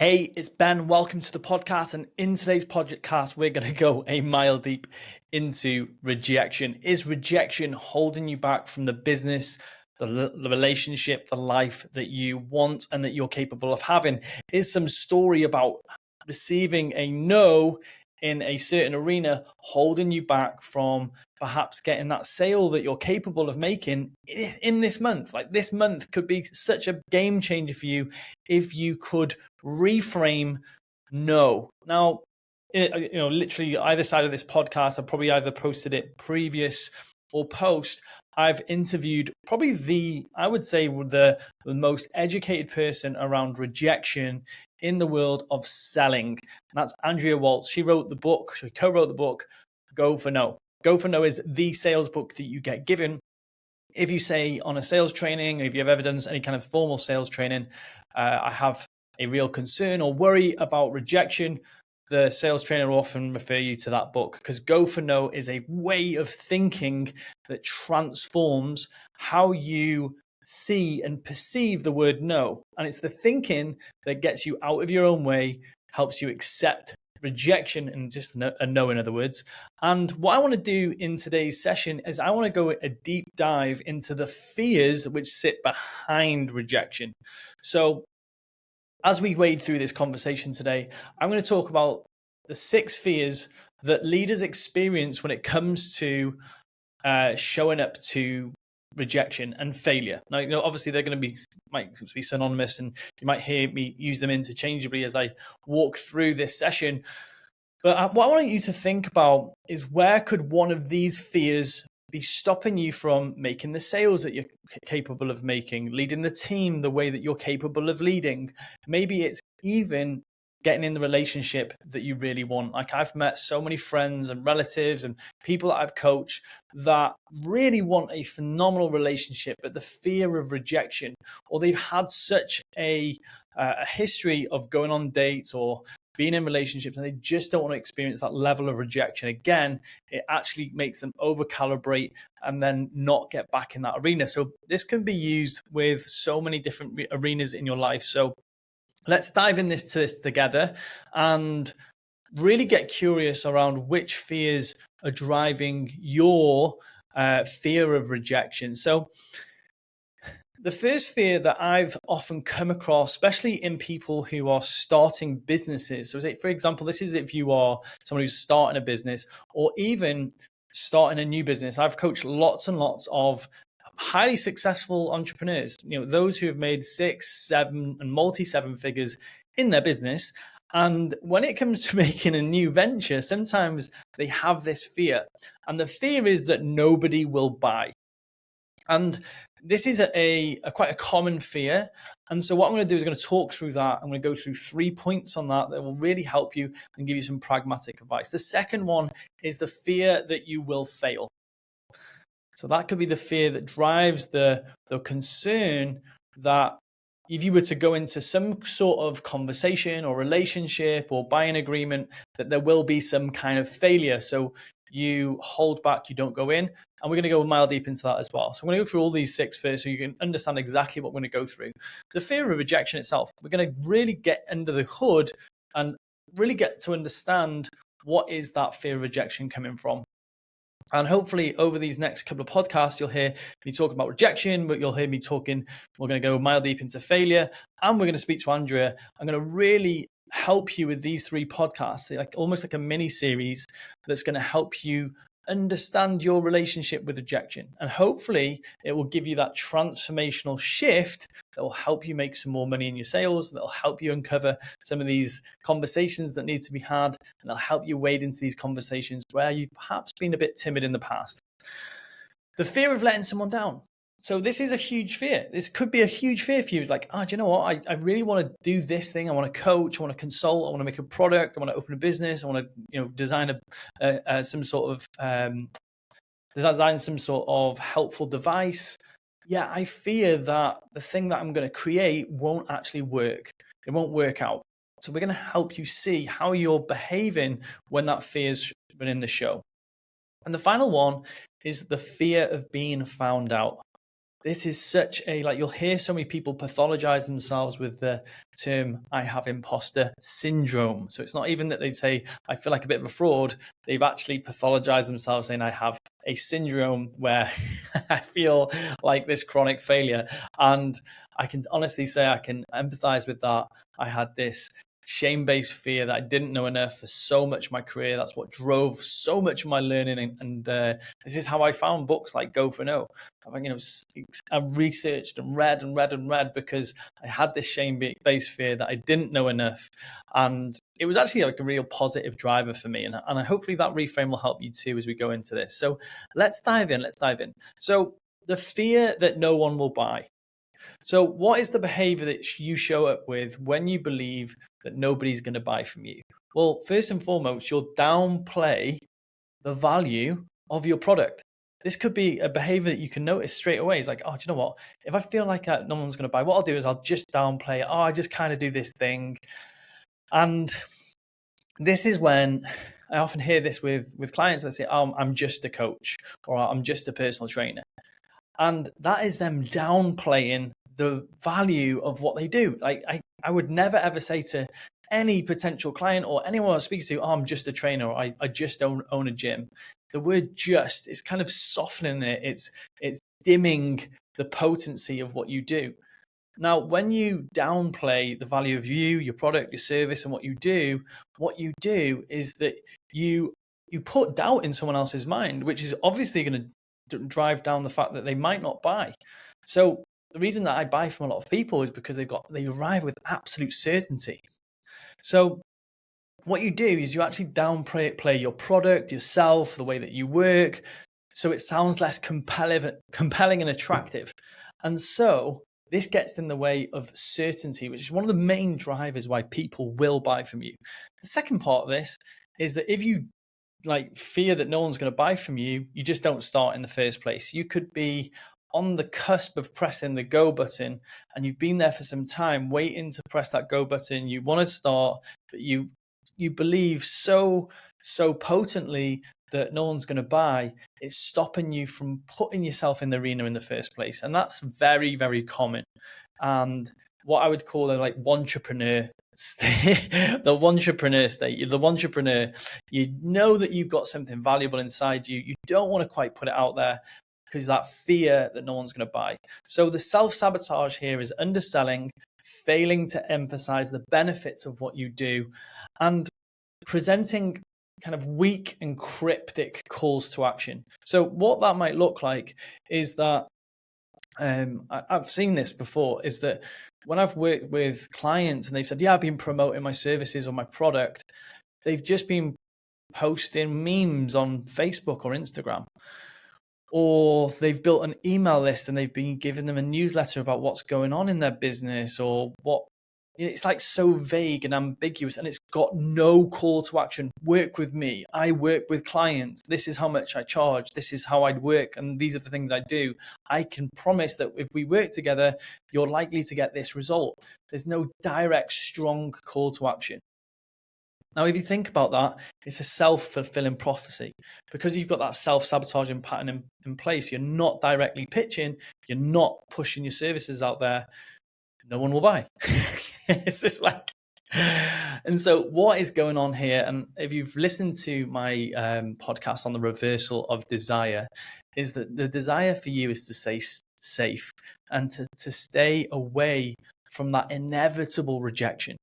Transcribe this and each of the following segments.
Hey, it's Ben. Welcome to the podcast. And in today's podcast, we're going to go a mile deep into rejection. Is rejection holding you back from the business, the relationship, the life that you want and that you're capable of having? Is some story about receiving a no in a certain arena holding you back from perhaps getting that sale that you're capable of making in this month? Like, this month could be such a game changer for you if you could reframe no. Now, literally either side of this podcast, I've probably either posted it previous or post. I've interviewed probably I would say the most educated person around rejection in the world of selling. And that's Andrea Waltz. She co-wrote the book, Go for No. Go for No is the sales book that you get given if you say on a sales training, or if you've ever done any kind of formal sales training, I have a real concern or worry about rejection. The sales trainer will often refer you to that book, because Go for No is a way of thinking that transforms how you see and perceive the word no. And it's the thinking that gets you out of your own way, helps you accept rejection and just a no, in other words. And what I want to do in today's session is I want to go a deep dive into the fears which sit behind rejection. So as we wade through this conversation today, I'm going to talk about the 6 fears that leaders experience when it comes to showing up to rejection and failure. Now, obviously they're going to might be synonymous, and you might hear me use them interchangeably as I walk through this session. But what I want you to think about is, where could one of these fears be stopping you from making the sales that you're capable of making, leading the team the way that you're capable of leading? Maybe it's even getting in the relationship that you really want. Like, I've met so many friends and relatives and people that I've coached that really want a phenomenal relationship, but the fear of rejection, or they've had such a history of going on dates or being in relationships, and they just don't want to experience that level of rejection again. It actually makes them over calibrate and then not get back in that arena. So this can be used with so many different arenas in your life. So let's dive into this together and really get curious around which fears are driving your fear of rejection. So the first fear that I've often come across, especially in people who are starting businesses. So, for example, this is if you are someone who's starting a business or even starting a new business. I've coached lots and lots of highly successful entrepreneurs, those who have made 6, 7 and multi-7 figures in their business. And when it comes to making a new venture, sometimes they have this fear. And the fear is that nobody will buy. And this is quite a common fear. And so what I'm going to do is I'm going to talk through that. I'm going to go through 3 points on that will really help you and give you some pragmatic advice. The second one is the fear that you will fail. So that could be the fear that drives the concern that if you were to go into some sort of conversation or relationship or buying agreement, that there will be some kind of failure. So you hold back, you don't go in. And we're going to go a mile deep into that as well. So I'm going to go through all these 6 first so you can understand exactly what we're going to go through. The fear of rejection itself, we're going to really get under the hood and really get to understand what is that fear of rejection coming from. And hopefully over these next couple of podcasts, you'll hear me talking about rejection, but you'll hear me talking, we're going to go a mile deep into failure, and we're going to speak to Andrea. I'm going to really help you with these 3 podcasts, almost like a mini series that's going to help you understand your relationship with rejection. And hopefully it will give you that transformational shift that will help you make some more money in your sales, that will help you uncover some of these conversations that need to be had, and it'll help you wade into these conversations where you've perhaps been a bit timid in the past. The fear of letting someone down. So this is a huge fear. This could be a huge fear for you. It's like, do you know what? I really want to do this thing. I want to coach. I want to consult. I want to make a product. I want to open a business. I want to, design some sort of helpful device. Yeah, I fear that the thing that I'm going to create won't actually work. It won't work out. So we're going to help you see how you're behaving when that fear's been in the show. And the final one is the fear of being found out. this is such a, like, you'll hear so many people pathologize themselves with the term, I have imposter syndrome. So it's not even that they'd say, I feel like a bit of a fraud. They've actually pathologized themselves saying, I have a syndrome where I feel like this chronic failure. And I can honestly say I can empathize with that. I had this shame-based fear that I didn't know enough for so much of my career. That's what drove so much of my learning. And this is how I found books like Go for No. I researched and read and read and read because I had this shame-based fear that I didn't know enough. And it was actually like a real positive driver for me. And hopefully that reframe will help you too as we go into this. So let's dive in. So the fear that no one will buy. So what is the behavior that you show up with when you believe that nobody's going to buy from you? Well, first and foremost, you'll downplay the value of your product. This could be a behavior that you can notice straight away. It's like, oh, do you know what? If I feel like no one's going to buy, what I'll do is I'll just downplay it. Oh, I just kind of do this thing. And this is when I often hear this with clients that say, oh, I'm just a coach or I'm just a personal trainer. And that is them downplaying the value of what they do. Like I would never ever say to any potential client or anyone I speak to, oh, I'm just a trainer, or I just own a gym. The word just is kind of softening it. It's dimming the potency of what you do. Now, when you downplay the value of you, your product, your service, and what you do is that you put doubt in someone else's mind, which is obviously going to drive down the fact that they might not buy. So the reason that I buy from a lot of people is because they arrive with absolute certainty. So what you do is you actually downplay your product, yourself, the way that you work, so it sounds less compelling and attractive. And so this gets in the way of certainty, which is one of the main drivers why people will buy from you. The second part of this is that if you fear that no one's going to buy from you, you just don't start in the first place. You could be on the cusp of pressing the go button and you've been there for some time waiting to press that go button. You want to start, but you believe so potently that no one's going to buy, it's stopping you from putting yourself in the arena in the first place. And that's very, very common. And what I would call the entrepreneur state, the entrepreneur state, the entrepreneur, you know that you've got something valuable inside you. You don't want to quite put it out there because that fear that no one's going to buy. So the self-sabotage here is underselling, failing to emphasize the benefits of what you do, and presenting kind of weak and cryptic calls to action. So what that might look like is that I've seen this before, is that when I've worked with clients and they've said, yeah, I've been promoting my services or my product, they've just been posting memes on Facebook or Instagram, or they've built an email list and they've been giving them a newsletter about what's going on in their business, or what. It's like so vague and ambiguous, and it's got no call to action. Work with me. I work with clients. This is how much I charge. This is how I'd work. And these are the things I do. I can promise that if we work together, you're likely to get this result. There's no direct, strong call to action. Now, if you think about that, it's a self-fulfilling prophecy, because you've got that self-sabotaging pattern in place. You're not directly pitching. You're not pushing your services out there. No one will buy. It's just like, and so what is going on here? And if you've listened to my podcast on the reversal of desire, is that the desire for you is to stay safe and to stay away from that inevitable rejection.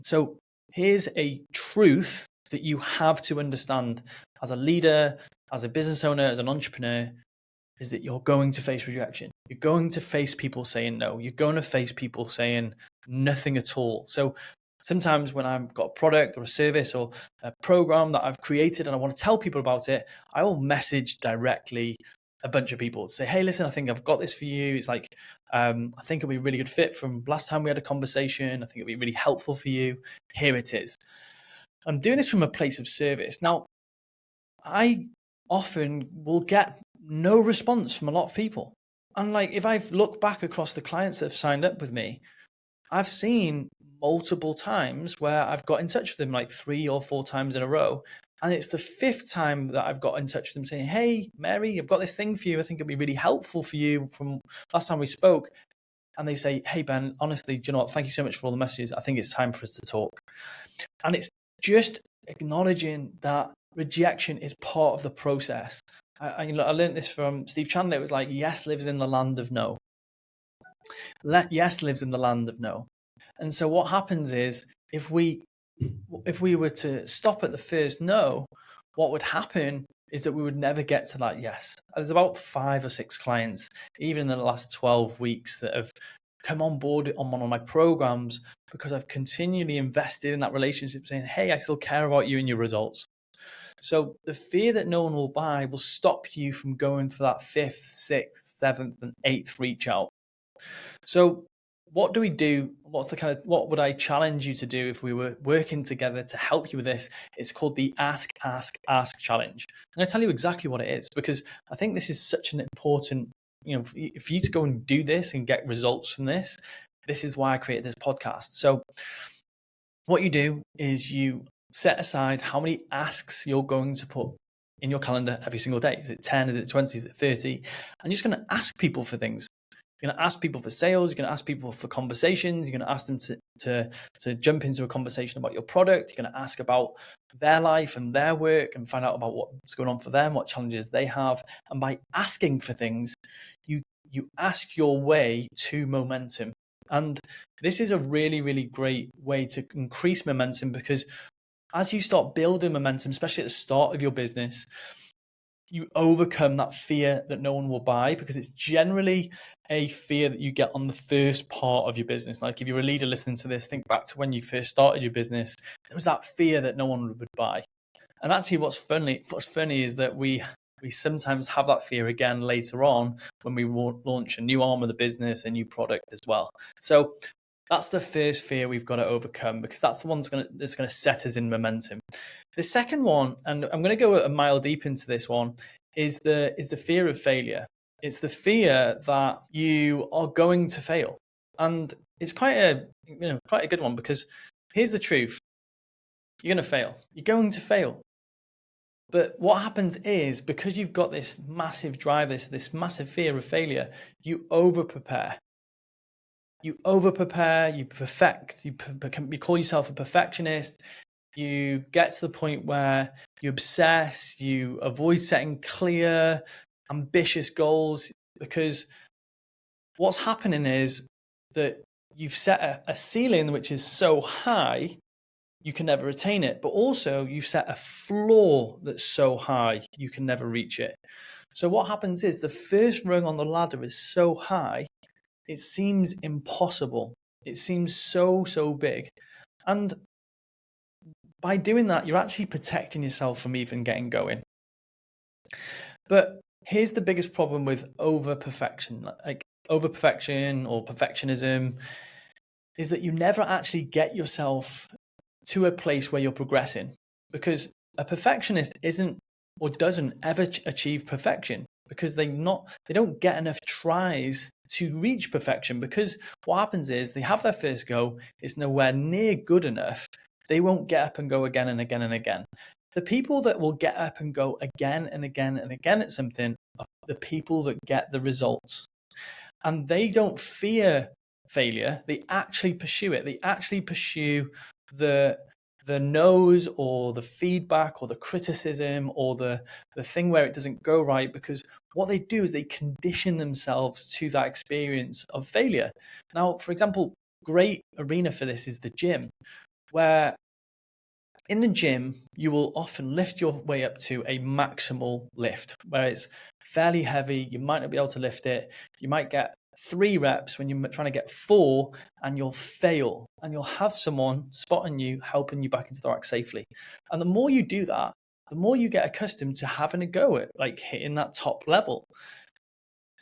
So here's a truth that you have to understand as a leader, as a business owner, as an entrepreneur, is that you're going to face rejection. You're going to face people saying no. You're going to face people saying nothing at all. So sometimes when I've got a product or a service or a program that I've created and I want to tell people about it, I will message directly a bunch of people to say, hey, listen, I think I've got this for you. It's like, I think it'll be a really good fit from last time we had a conversation. I think it'll be really helpful for you. Here it is. I'm doing this from a place of service. Now, I often will get no response from a lot of people. And if I look back across the clients that have signed up with me, I've seen multiple times where I've got in touch with them 3 or 4 times in a row, And it's the fifth time that I've got in touch with them saying, hey, Mary, I've got this thing for you. I think it'd be really helpful for you from last time we spoke. And they say, hey, Ben, honestly, do you know what? Thank you so much for all the messages. I think it's time for us to talk. And it's just acknowledging that rejection is part of the process. I learned this from Steve Chandler. It was like, yes lives in the land of no. Yes lives in the land of no. And so what happens is if we were to stop at the first no, what would happen is that we would never get to that yes. There's about 5 or 6 clients, even in the last 12 weeks, that have come on board on one of my programs because I've continually invested in that relationship, saying, hey, I still care about you and your results. So the fear that no one will buy will stop you from going for that 5th, 6th, 7th, and 8th reach out. So what do we do? What would I challenge you to do if we were working together to help you with this? It's called the Ask, Ask, Ask challenge. I'm going to tell you exactly what it is, because I think this is such an important, for you to go and do this and get results from this. This is why I created this podcast. So what you do is you set aside how many asks you're going to put in your calendar every single day. Is it 10? Is it 20? Is it 30? And you're just going to ask people for things. You're going to ask people for sales. You're going to ask people for conversations. You're going to ask them to jump into a conversation about your product. You're going to ask about their life and their work and find out about what's going on for them, what challenges they have. And by asking for things, you ask your way to momentum. And this is a really, really great way to increase momentum, because as you start building momentum, especially at the start of your business, you overcome that fear that no one will buy, because it's generally a fear that you get on the first part of your business. Like if you're a leader listening to this, think back to when you first started your business, there was that fear that no one would buy. And actually what's funny is that we sometimes have that fear again later on when we launch a new arm of the business, a new product as well. So that's the first fear we've got to overcome, because that's the one that's going to set us in momentum. The second one, and I'm going to go a mile deep into this one, is the fear of failure. It's the fear that you are going to fail. And it's quite a good one, because here's the truth. You're going to fail. You're going to fail. But what happens is, because you've got this massive drive, this massive fear of failure, you over-prepare. You perfect, you call yourself a perfectionist, you get to the point where you obsess, you avoid setting clear, ambitious goals, because what's happening is that you've set a ceiling which is so high, you can never attain it, but also you set a floor that's so high, you can never reach it. So what happens is the first rung on the ladder is so high, it seems impossible. It seems so big. And by doing that, you're actually protecting yourself from even getting going. But here's the biggest problem with over-perfection. Like over-perfection or perfectionism is that you never actually get yourself to a place where you're progressing, because a perfectionist isn't or doesn't ever achieve perfection, because they don't get enough tries to reach perfection. Because what happens is they have their first go, it's nowhere near good enough, they won't get up and go again and again and again. The people that will get up and go again and again and again at something are the people that get the results. And they don't fear failure, they actually pursue it. They actually pursue the no's or the feedback or the criticism or the thing where it doesn't go right, because what they do is they condition themselves to that experience of failure. Now, for example, great arena for this is the gym, where in the gym, you will often lift your way up to a maximal lift, where it's fairly heavy. You might not be able to lift it. You might get 3 reps when you're trying to get 4, and you'll fail, and you'll have someone spotting you, helping you back into the rack safely. And the more you do that, the more you get accustomed to having a go at like hitting that top level.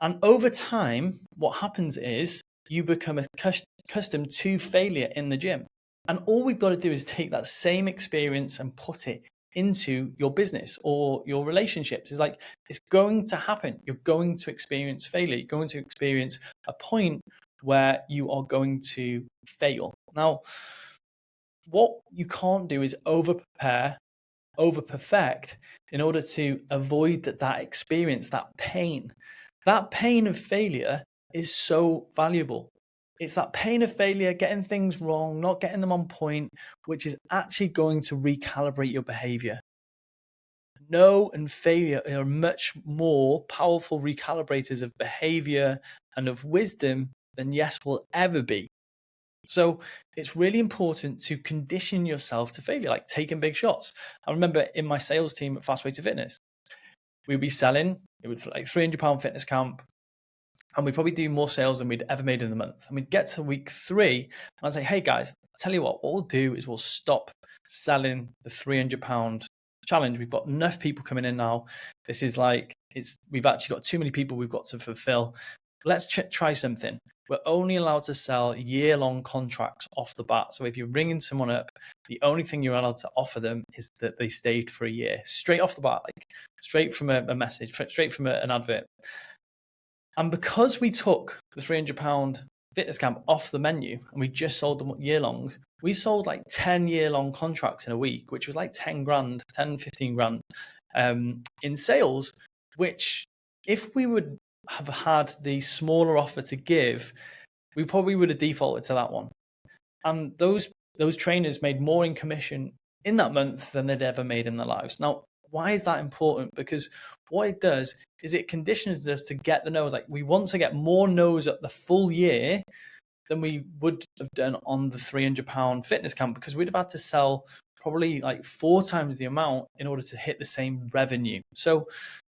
And over time, what happens is you become accustomed to failure in the gym. And all we've got to do is take that same experience and put it into your business or your relationships. It's like, it's going to happen. You're going to experience failure. You're going to experience a point where you are going to fail. Now, what you can't do is over prepare over perfect in order to avoid that experience, that pain. That pain of failure is so valuable. It's that pain of failure, getting things wrong, not getting them on point, which is actually going to recalibrate your behavior. No and failure are much more powerful recalibrators of behavior and of wisdom than yes will ever be. So it's really important to condition yourself to failure, like taking big shots. I remember in my sales team at Fast Way to Fitness, we'd be selling, it was like £300 fitness camp, and we'd probably do more sales than we'd ever made in a month. And we'd get to week 3, and I'd say, hey guys, I'll tell you what we'll do is we'll stop selling the £300 challenge. We've got enough people coming in now. This is like, we've actually got too many people we've got to fulfill. Let's try something. We're only allowed to sell year-long contracts off the bat. So if you're ringing someone up, the only thing you're allowed to offer them is that they stayed for a year, straight off the bat, like straight from a message, straight from an advert. And because we took the £300 fitness camp off the menu and we just sold them year-longs, we sold like 10 year-long contracts in a week, which was like 10 grand, 10, 15 grand in sales, which if we would have had the smaller offer to give, we probably would have defaulted to that one. And those trainers made more in commission in that month than they'd ever made in their lives. Now, why is that important? Because what it does is it conditions us to get the no's. Like, we want to get more no's at the full year than we would have done on the £300 fitness camp, because we'd have had to sell probably like 4 times the amount in order to hit the same revenue. So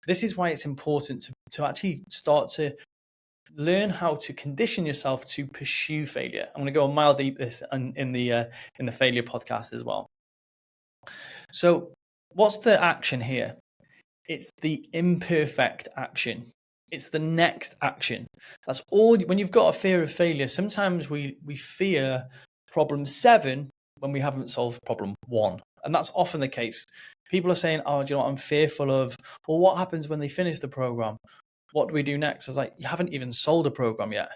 this is why it's important to actually start to learn how to condition yourself to pursue failure. I'm going to go a mile deep this in the failure podcast as well. So what's the action here? It's the imperfect action. It's the next action. That's all. When you've got a fear of failure, sometimes we fear problem 7 when we haven't solved problem 1. And that's often the case. People are saying, oh, do you know what I'm fearful of? Well, what happens when they finish the program? What do we do next? I was like, you haven't even sold a program yet.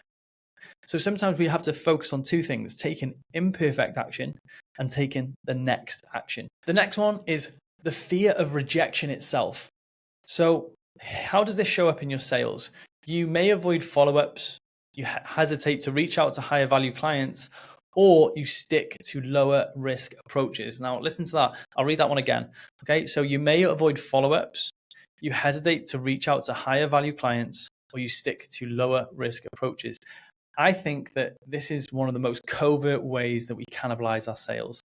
So sometimes we have to focus on 2 things, taking imperfect action and taking the next action. The next one is the fear of rejection itself. So how does this show up in your sales? You may avoid follow-ups, you hesitate to reach out to higher value clients, or you stick to lower risk approaches. Now listen to that. I'll read that one again. Okay, so you may avoid follow-ups, you hesitate to reach out to higher value clients, or you stick to lower risk approaches. I think that this is one of the most covert ways that we cannibalize our sales.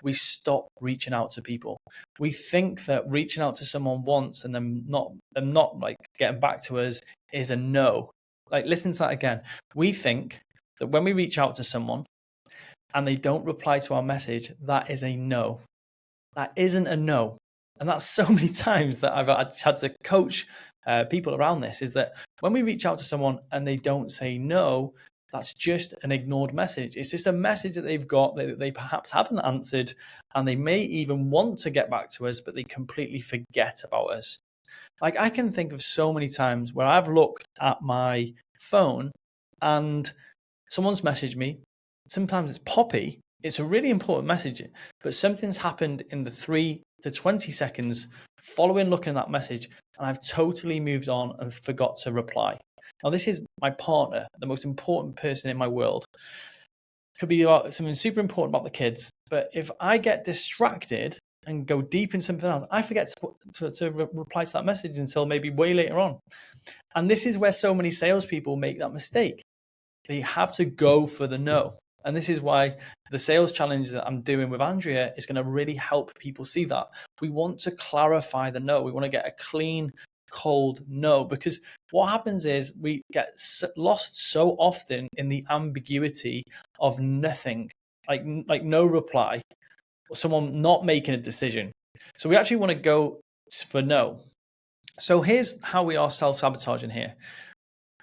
We stop reaching out to people. We think that reaching out to someone once and them not like getting back to us is a no. Like, listen to that again. We think that when we reach out to someone and they don't reply to our message, that is a no. That isn't a no. And that's so many times that I've had to coach people around this, is that when we reach out to someone and they don't say no, that's just an ignored message. It's just a message that they've got that they perhaps haven't answered, and they may even want to get back to us, but they completely forget about us. Like, I can think of so many times where I've looked at my phone and someone's messaged me. Sometimes it's Poppy. It's a really important message, but something's happened in the 3 to 20 seconds following looking at that message, and I've totally moved on and forgot to reply. Now, this is my partner, the most important person in my world. Could be about something super important about the kids, but if I get distracted and go deep in something else, I forget to reply to that message until maybe way later on. And this is where so many salespeople make that mistake. They have to go for the no. And this is why the sales challenge that I'm doing with Andrea is going to really help people see that. We want to clarify the no. We want to get a clean, cold no, because what happens is we get lost so often in the ambiguity of nothing, like no reply, or someone not making a decision. So we actually want to go for no. So here's how we are self-sabotaging here: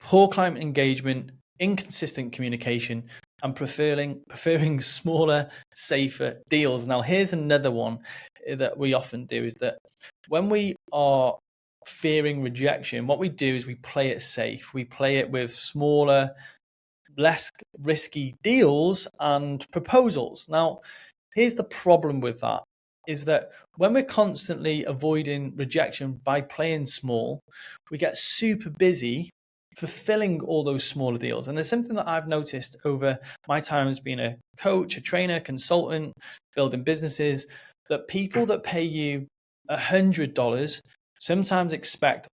poor client engagement, inconsistent communication, and preferring smaller, safer deals. Now, here's another one that we often do, is that when we are fearing rejection, what we do is we play it safe. We play it with smaller, less risky deals and proposals. Now, here's the problem with that. is that when we're constantly avoiding rejection by playing small, we get super busy fulfilling all those smaller deals. And there's something that I've noticed over my time as being a coach, a trainer, consultant, building businesses, that people that pay you $100 sometimes expect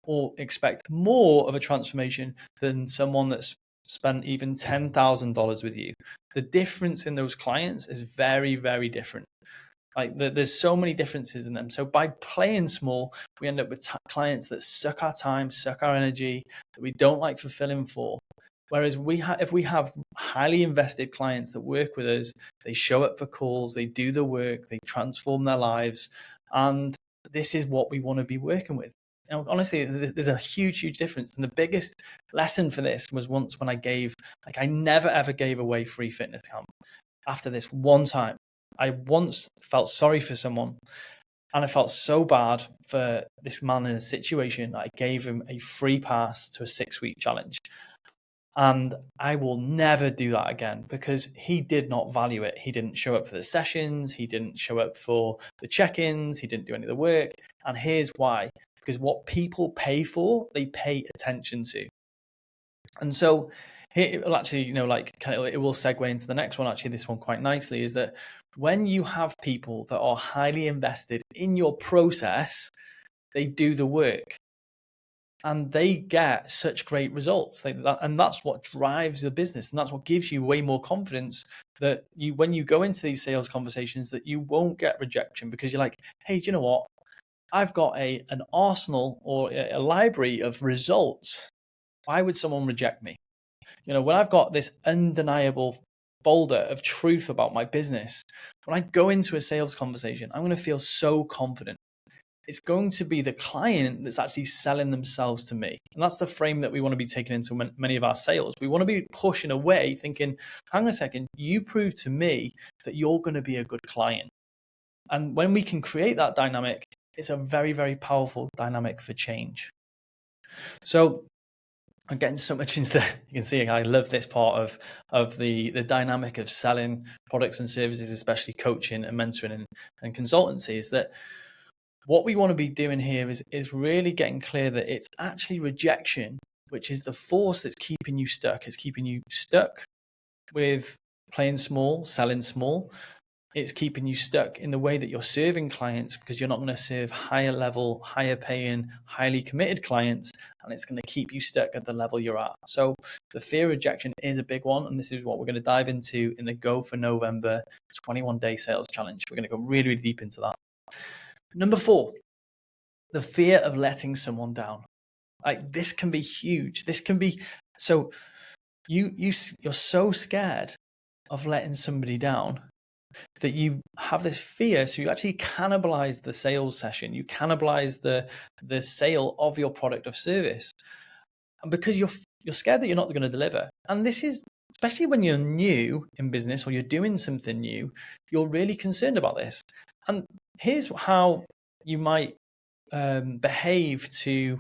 more of a transformation than someone that's spent even $10,000 with you. The difference in those clients is very, very different. Like there's so many differences in them. So by playing small, we end up with clients that suck our time, suck our energy, that we don't like fulfilling for. Whereas if we have highly invested clients that work with us, they show up for calls, they do the work, they transform their lives, and this is what we want to be working with. And honestly, there's a huge, huge difference. And the biggest lesson for this was once when I never ever gave away free fitness camp. After this one time, I once felt sorry for someone, and I felt so bad for this man in a situation that I gave him a free pass to a 6-week challenge. And I will never do that again because he did not value it. He didn't show up for the sessions. He didn't show up for the check-ins. He didn't do any of the work. And here's why. Because what people pay for, they pay attention to. And so it will actually, it will segue into the next one, actually, this one quite nicely, is that when you have people that are highly invested in your process, they do the work and they get such great results. And that's what drives the business. And that's what gives you way more confidence that when you go into these sales conversations, that you won't get rejection because you're like, hey, do you know what? I've got an arsenal or a library of results. Why would someone reject me? When I've got this undeniable boulder of truth about my business, when I go into a sales conversation, I'm going to feel so confident. It's going to be the client that's actually selling themselves to me. And that's the frame that we want to be taking into many of our sales. We want to be pushing away thinking, hang on a second, you prove to me that you're going to be a good client. And when we can create that dynamic, it's a very, very powerful dynamic for change. So I'm getting so much into you can see I love this part of the dynamic of selling products and services, especially coaching and mentoring and consultancy, is that what we want to be doing here is really getting clear that it's actually rejection, which is the force that's keeping you stuck. It's keeping you stuck with playing small, selling small. It's keeping you stuck in the way that you're serving clients because you're not going to serve higher level, higher paying, highly committed clients, and it's going to keep you stuck at the level you're at. So the fear of rejection is a big one, and this is what we're going to dive into in the Go for November 21-day sales challenge. We're going to go really, really deep into that. Number 4, the fear of letting someone down. Like this can be huge. This can be so you're so scared of letting somebody down that you have this fear, so you actually cannibalize the sales session, you cannibalize the sale of your product or service, and because you're scared that you're not going to deliver. And this is especially when you're new in business or you're doing something new, you're really concerned about this. And here's how you might behave to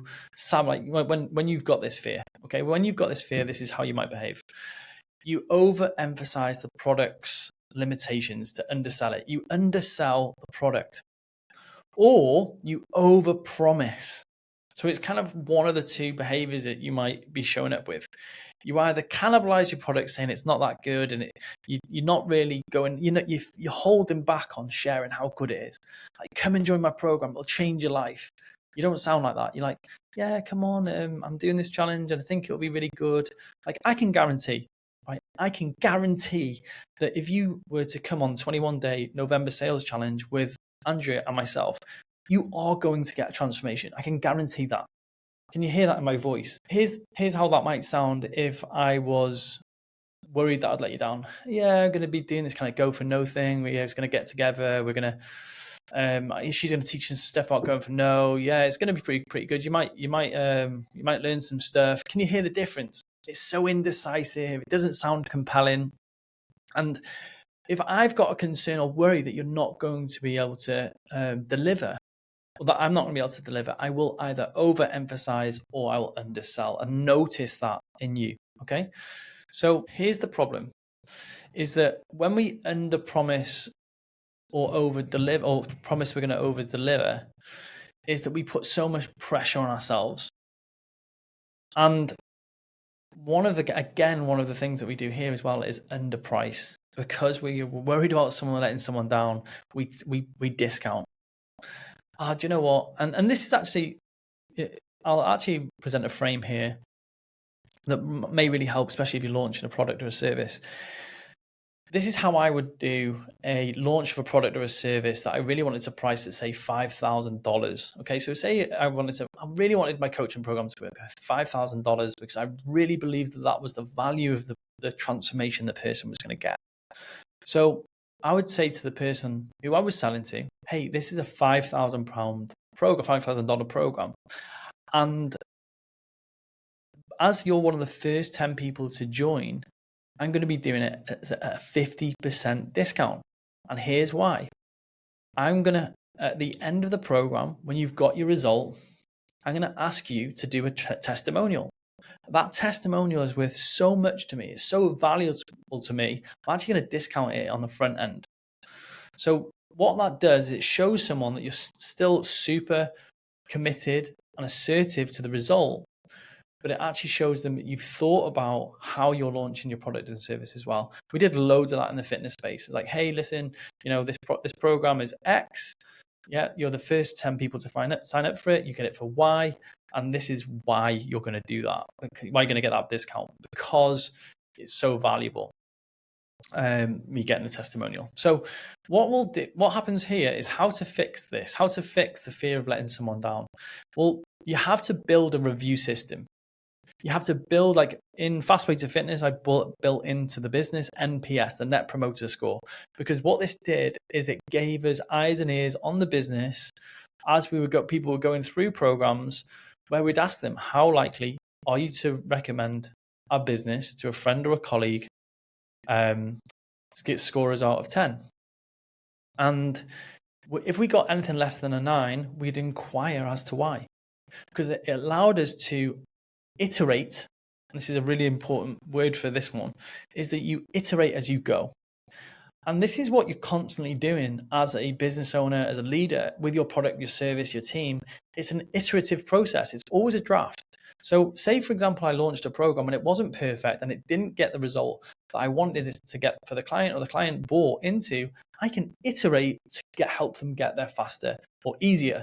when you've got this fear. Okay, when you've got this fear, this is how you might behave. You overemphasize the product's limitations to undersell it. You undersell the product, or you overpromise. So it's kind of one of the two behaviors that you might be showing up with. You either cannibalize your product, saying it's not that good, and you're not really going. You're holding back on sharing how good it is. Like, come and join my program; it'll change your life. You don't sound like that. You're like, yeah, come on, I'm doing this challenge, and I think it'll be really good. Like, I can guarantee. Right? I can guarantee that if you were to come on 21-day November sales challenge with Andrea and myself, you are going to get a transformation. I can guarantee that. Can you hear that in my voice? Here's how that might sound if I was worried that I'd let you down. Yeah, I'm going to be doing this kind of go for no thing. We're just going to get together. We're going to she's going to teach us some stuff about going for no. Yeah, it's going to be pretty good. You might learn some stuff. Can you hear the difference? It's so indecisive. It doesn't sound compelling. And if I've got a concern or worry that you're not going to be able to deliver, or that I'm not going to be able to deliver, I will either overemphasize or I will undersell. And notice that in you. Okay. So here's the problem: is that when we underpromise or over deliver or promise we're going to over deliver is that we put so much pressure on ourselves. And one of the things that we do here as well is underprice, because we're worried about someone letting someone down. We discount. Do you know what? And this is actually, I'll actually present a frame here that may really help, especially if you're launching a product or a service. This is how I would do a launch of a product or a service that I really wanted to price at, say, $5,000. Okay, so say I really wanted my coaching program to be $5,000 because I really believed that was the value of the transformation the person was going to get. So I would say to the person who I was selling to, hey, this is a £5,000 program, $5,000 program. And as you're one of the first 10 people to join, I'm going to be doing it at a 50% discount. And here's why. I'm going to, at the end of the program, when you've got your result, I'm going to ask you to do a testimonial. That testimonial is worth so much to me. It's so valuable to me. I'm actually going to discount it on the front end. So what that does is it shows someone that you're still super committed and assertive to the result, but it actually shows them that you've thought about how you're launching your product and service as well. We did loads of that in the fitness space. It's like, hey, listen, this program is X. Yeah, you're the first 10 people to sign up for it. You get it for Y, and this is why you're going to do that. Why you're going to get that discount? Because it's so valuable. Me getting the testimonial. So what happens here is how to fix this, how to fix the fear of letting someone down. Well, you have to build a review system. You have to build, like in Fast Way to Fitness, I built into the business NPS, the Net Promoter Score, because what this did is it gave us eyes and ears on the business as people were going through programs where we'd ask them, how likely are you to recommend our business to a friend or a colleague to get scores out of 10? And if we got anything less than a 9, we'd inquire as to why, because it allowed us to iterate. And this is a really important word for this one, is that you iterate as you go. And this is what you're constantly doing as a business owner, as a leader, with your product, your service, your team. It's an iterative process. It's always a draft. So say, for example, I launched a program and it wasn't perfect and it didn't get the result that I wanted it to get for the client, or the client bought into. I can iterate to help them get there faster or easier.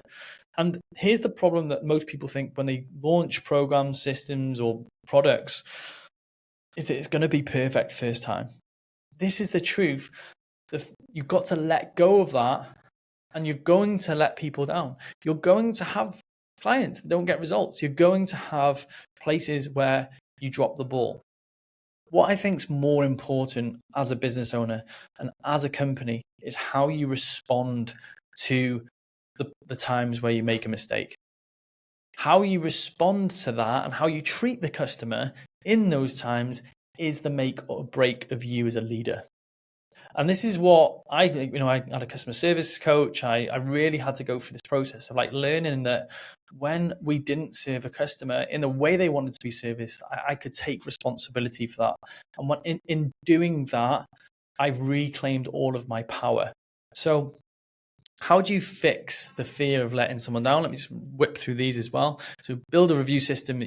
And here's the problem that most people think when they launch programs, systems, or products, is that it's going to be perfect first time. This is the truth. You've got to let go of that, and you're going to let people down. You're going to have clients that don't get results. You're going to have places where you drop the ball. What I think is more important as a business owner and as a company is how you respond to the times where you make a mistake. How you respond to that and how you treat the customer in those times is the make or break of you as a leader. And this is what I had a customer service coach. I really had to go through this process of like learning that when we didn't serve a customer in the way they wanted to be serviced, I could take responsibility for that. And in doing that, I've reclaimed all of my power. So how do you fix the fear of letting someone down? Let me just whip through these as well. So build a review system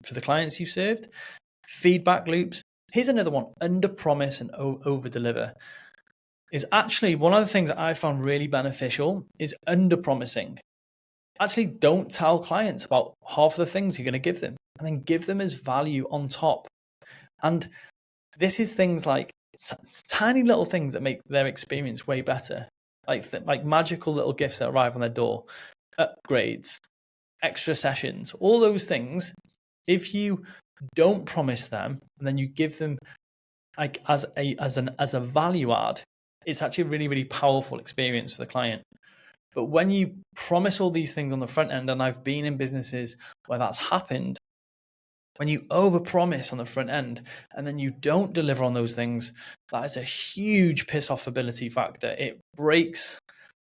for the clients you served. Feedback loops. Here's another one: under promise and over deliver. Is actually one of the things that I found really beneficial is under promising. Actually, don't tell clients about half of the things you're going to give them, and then give them as value on top. And this is things like tiny little things that make their experience way better. Like magical little gifts that arrive on their door, upgrades, extra sessions, all those things. If you don't promise them and then you give them like as a value add, it's actually a really, really powerful experience for the client. But when you promise all these things on the front end, and I've been in businesses where that's happened, when you overpromise on the front end and then you don't deliver on those things, that is a huge piss off ability factor. It breaks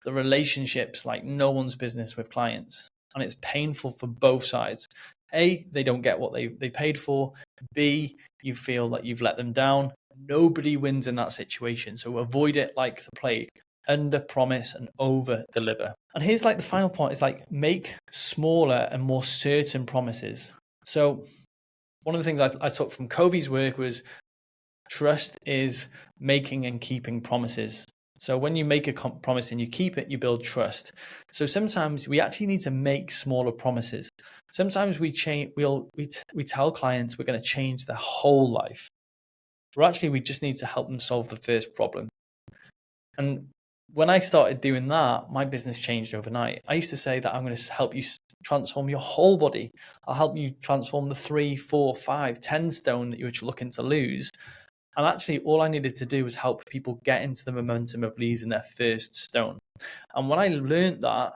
the relationships like no one's business with clients. And it's painful for both sides. A, they don't get what they paid for. B, you feel that you've let them down. Nobody wins in that situation. So avoid it like the plague. under promise and over deliver. And here's like the final point is like make smaller and more certain promises. So one of the things I took from Covey's work was trust is making and keeping promises. So when you make a promise and you keep it, you build trust. So sometimes we actually need to make smaller promises. Sometimes we tell clients we're going to change their whole life. But actually, we just need to help them solve the first problem. And when I started doing that, my business changed overnight. I used to say that I'm going to help you transform your whole body. I'll help you transform the 3, 4, 5, 10 stone that you were looking to lose. And actually, all I needed to do was help people get into the momentum of losing their first stone. And when I learned that,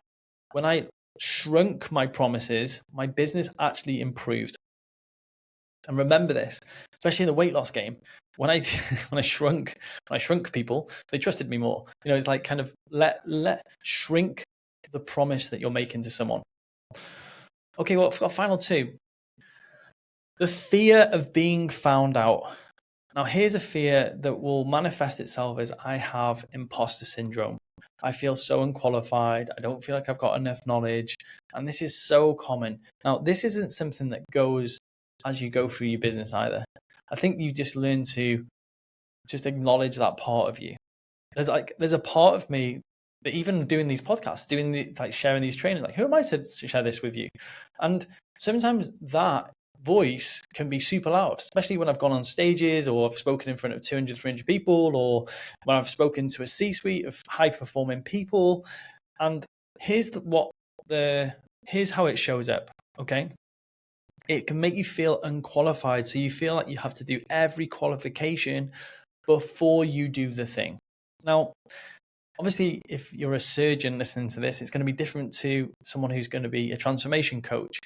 when I shrunk my promises, my business actually improved. And remember this, especially in the weight loss game, when I shrunk people, they trusted me more. You know, it's like kind of let shrink the promise that you're making to someone. Okay, well, I've got final two. The fear of being found out. Now, here's a fear that will manifest itself as I have imposter syndrome. I feel so unqualified. I don't feel like I've got enough knowledge. And this is so common. Now, this isn't something that goes as you go through your business either. I think you just learn to just acknowledge that part of you. There's a part of me that even doing these podcasts, sharing these trainings, like who am I to share this with you? And sometimes that voice can be super loud, especially when I've gone on stages or I've spoken in front of 200, 300 people, or when I've spoken to a C-suite of high performing people. And here's how it shows up. Okay. It can make you feel unqualified. So you feel like you have to do every qualification before you do the thing. Now, obviously, if you're a surgeon listening to this, it's going to be different to someone who's going to be a transformation coach.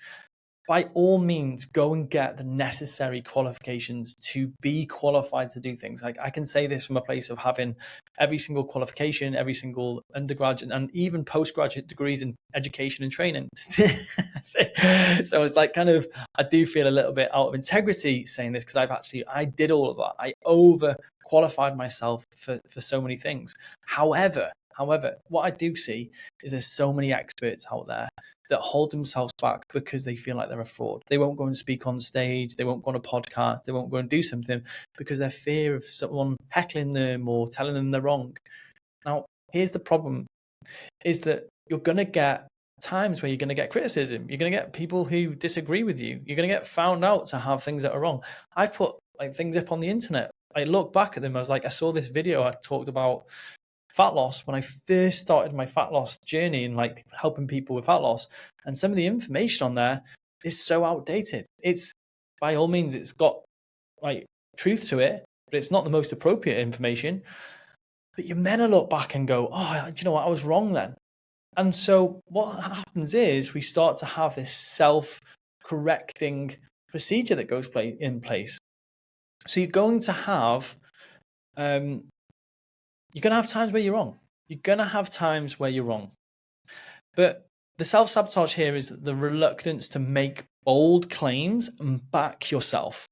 By all means, go and get the necessary qualifications to be qualified to do things. Like I can say this from a place of having every single qualification, every single undergraduate and even postgraduate degrees in education and training. So it's like kind of, I do feel a little bit out of integrity saying this because I did all of that. I over qualified myself for so many things. However, what I do see is there's so many experts out there that hold themselves back because they feel like they're a fraud. They won't go and speak on stage. They won't go on a podcast. They won't go and do something because they're fear of someone heckling them or telling them they're wrong. Now, here's the problem is that you're going to get times where you're going to get criticism. You're going to get people who disagree with you. You're going to get found out to have things that are wrong. I put like things up on the internet. I look back at them. I was like, I saw this video. I talked about fat loss when I first started my fat loss journey and like helping people with fat loss. And some of the information on there is so outdated. It's by all means, it's got like truth to it, but it's not the most appropriate information. But you're meant to look back and go, oh, do you know what? I was wrong then. And so what happens is we start to have this self-correcting procedure that goes in place. So you're going to have times where you're wrong. You're going to have times where you're wrong. But the self-sabotage here is the reluctance to make bold claims and back yourself.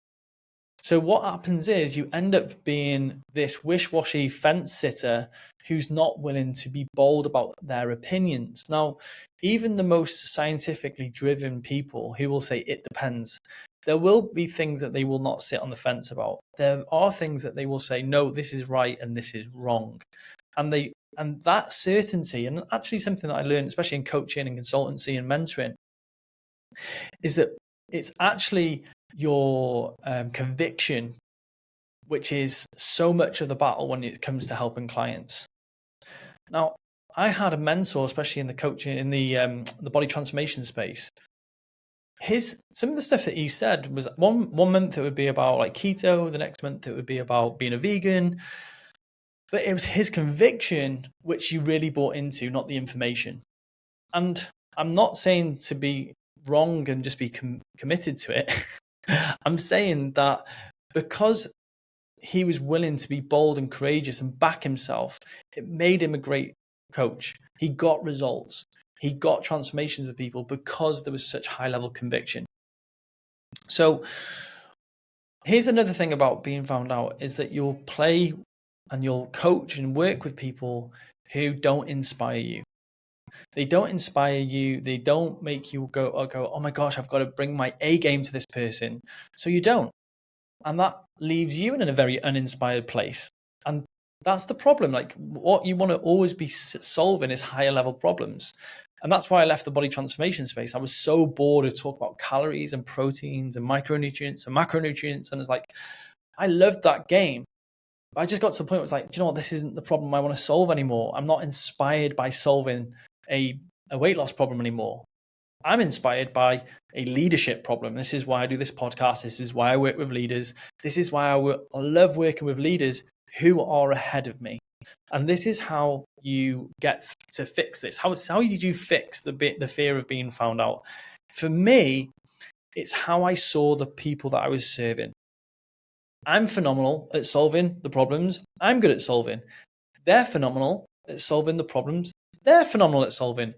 So what happens is you end up being this wish-washy fence sitter who's not willing to be bold about their opinions. Now, even the most scientifically driven people who will say it depends, there will be things that they will not sit on the fence about. There are things that they will say, no, this is right and this is wrong. And that certainty, and actually something that I learned, especially in coaching and consultancy and mentoring, is that it's actually your conviction, which is so much of the battle when it comes to helping clients. Now, I had a mentor, especially in the coaching, in the body transformation space. Some of the stuff that he said was one month it would be about like keto, the next month it would be about being a vegan. But it was his conviction which you really bought into, not the information. And I'm not saying to be wrong and just be committed to it. I'm saying that because he was willing to be bold and courageous and back himself, it made him a great coach. He got results. He got transformations with people because there was such high level conviction. So here's another thing about being found out is that you'll play and you'll coach and work with people who don't inspire you. They don't inspire you. They don't make you go, oh my gosh, I've got to bring my A game to this person. So you don't. And that leaves you in a very uninspired place. And that's the problem. Like, what you want to always be solving is higher level problems. And that's why I left the body transformation space. I was so bored of talking about calories and proteins and micronutrients and macronutrients. And it's like, I loved that game. But I just got to the point where it's like, do you know what? This isn't the problem I want to solve anymore. I'm not inspired by solving a weight loss problem anymore. I'm inspired by a leadership problem. This is why I do this podcast. This is why I work with leaders. This is why I love working with leaders who are ahead of me. And this is how you get to fix this. How do you fix the fear of being found out? For me, it's how I saw the people that I was serving. I'm phenomenal at solving the problems I'm good at solving. They're phenomenal at solving the problems they're phenomenal at solving.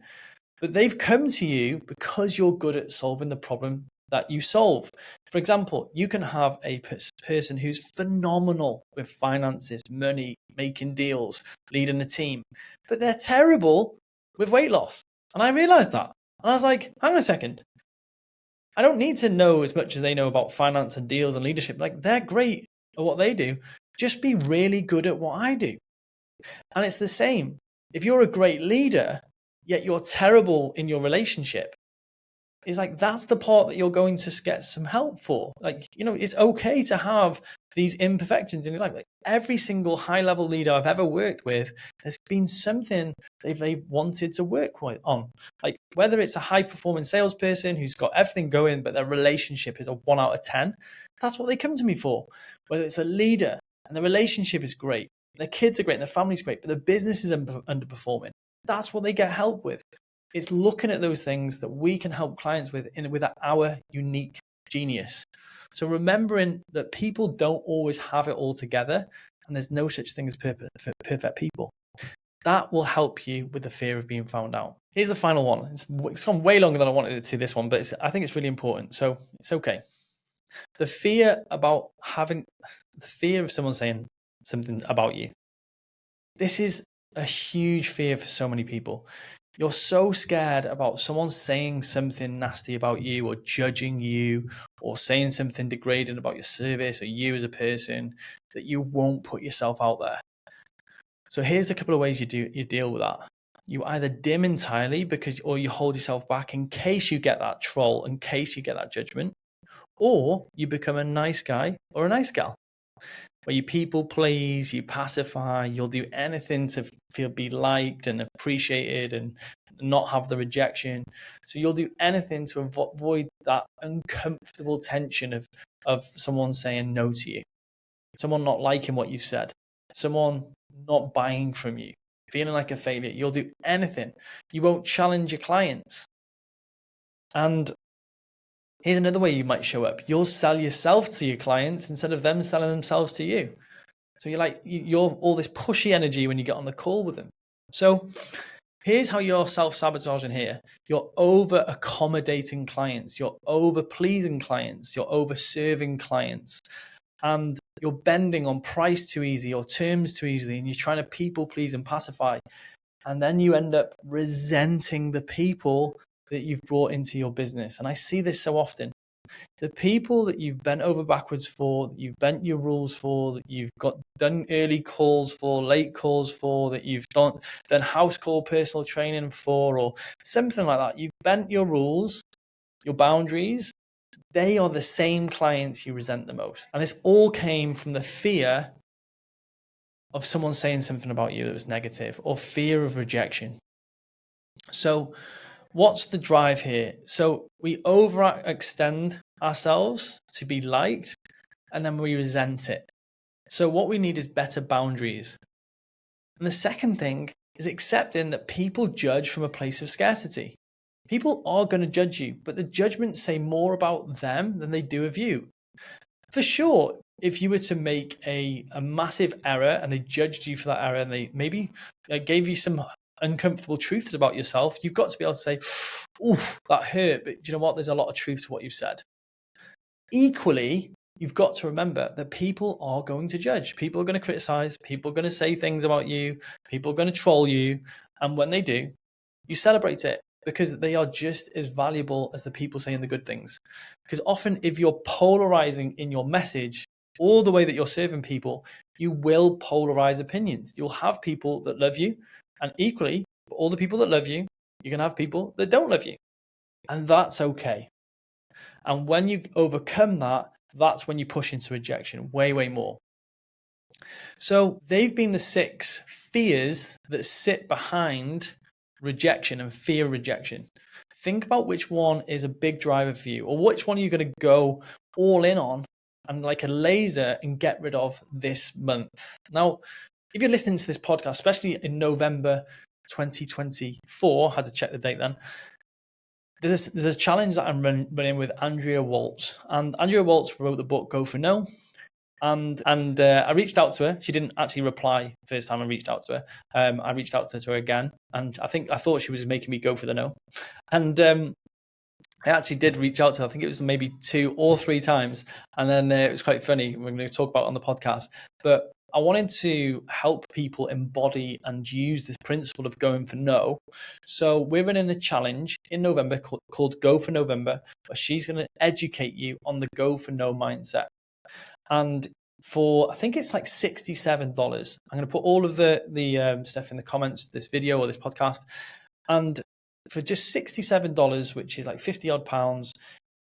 But they've come to you because you're good at solving the problem that you solve. For example, you can have a person who's phenomenal with finances, money, making deals, leading a team, but they're terrible with weight loss. And I realized that. And I was like, hang on a second. I don't need to know as much as they know about finance and deals and leadership. Like, they're great at what they do. Just be really good at what I do. And it's the same. If you're a great leader, yet you're terrible in your relationship, it's like, that's the part that you're going to get some help for. Like, it's okay to have these imperfections in your life. Like, every single high level leader I've ever worked with, there's been something they've wanted to work on. Like, whether it's a high performing salesperson who's got everything going, but their relationship is a 1 out of 10, that's what they come to me for. Whether it's a leader and the relationship is great, their kids are great and their family's great, but the business is underperforming, that's what they get help with. It's looking at those things that we can help clients with our unique genius. So remembering that people don't always have it all together, and there's no such thing as perfect people. That will help you with the fear of being found out. Here's the final one. It's gone way longer than I wanted it to, this one, but I think it's really important. So it's okay. The fear of someone saying something about you. This is a huge fear for so many people. You're so scared about someone saying something nasty about you, or judging you, or saying something degrading about your service or you as a person, that you won't put yourself out there. So here's a couple of ways you deal with that. You either dim entirely or you hold yourself back in case you get that troll, in case you get that judgment, or you become a nice guy or a nice gal, where you people please, you pacify, you'll do anything to be liked and appreciated and not have the rejection. So you'll do anything to avoid that uncomfortable tension of someone saying no to you, someone not liking what you've said, someone not buying from you, feeling like a failure. You'll do anything. You won't challenge your clients. And here's another way you might show up. You'll sell yourself to your clients instead of them selling themselves to you. So you're all this pushy energy when you get on the call with them. So here's how you're self-sabotaging here. You're over-accommodating clients. You're over-pleasing clients. You're over-serving clients. And you're bending on price too easy or terms too easily. And you're trying to people please and pacify. And then you end up resenting the people that you've brought into your business. And I see this so often. The people that you've bent over backwards for, that you've bent your rules for, that you've done early calls for, late calls for, that you've done house call personal training for, or something like that. You've bent your rules, your boundaries. They are the same clients you resent the most. And this all came from the fear of someone saying something about you that was negative, or fear of rejection. So what's the drive here? So we overextend ourselves to be liked, and then we resent it. So what we need is better boundaries. And the second thing is accepting that people judge from a place of scarcity. People are going to judge you, but the judgments say more about them than they do of you. For sure, if you were to make a massive error and they judged you for that error, and they maybe gave you some uncomfortable truths about yourself, you've got to be able to say, oof, that hurt, but do you know what? There's a lot of truth to what you've said. Equally, you've got to remember that people are going to judge. People are going to criticize. People are going to say things about you. People are going to troll you. And when they do, you celebrate it, because they are just as valuable as the people saying the good things. Because often, if you're polarizing in your message, all the way that you're serving people, you will polarize opinions. You'll have people that love you, and equally, all the people that love you, you're going to have people that don't love you. And that's okay. And when you overcome that, that's when you push into rejection way, way more. So they've been the 6 fears that sit behind rejection and fear rejection. Think about which one is a big driver for you, or which one are you going to go all in on and like a laser and get rid of this month. Now, if you're listening to this podcast, especially in November 2024, I had to check the date then, there's a challenge that I'm running with Andrea Waltz. And Andrea Waltz wrote the book Go for No. And I reached out to her. She didn't actually reply first time I reached out to her. I reached out to her again, and I thought she was making me go for the no. And I actually did reach out to her. I think it was maybe 2 or 3 times, and then it was quite funny. We're going to talk about it on the podcast, but I wanted to help people embody and use this principle of going for no. So we're running a challenge in November called Go for November, where she's going to educate you on the go for no mindset. And for, I think it's like $67. I'm going to put all of the stuff in the comments, this video or this podcast. And for just $67, which is like 50 odd pounds,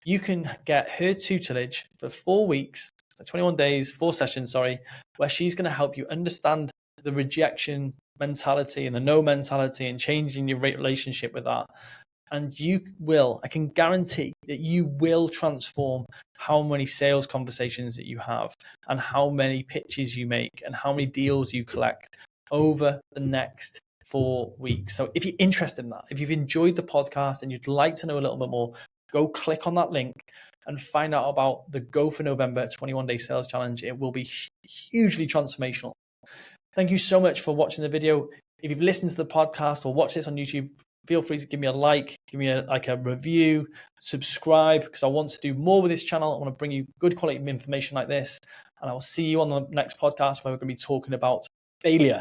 you can get her tutelage for 4 weeks, so 21 days, 4 sessions, where she's going to help you understand the rejection mentality and the no mentality and changing your relationship with that. And I can guarantee that you will transform how many sales conversations that you have and how many pitches you make and how many deals you collect over the next 4 weeks. So if you're interested in that, if you've enjoyed the podcast and you'd like to know a little bit more, go click on that link and find out about the Go for November 21-day sales challenge. It will be hugely transformational. Thank you so much for watching the video. If you've listened to the podcast or watched this on YouTube, feel free to give me a like, give me a review, subscribe, because I want to do more with this channel. I want to bring you good quality information like this. And I will see you on the next podcast where we're going to be talking about failure.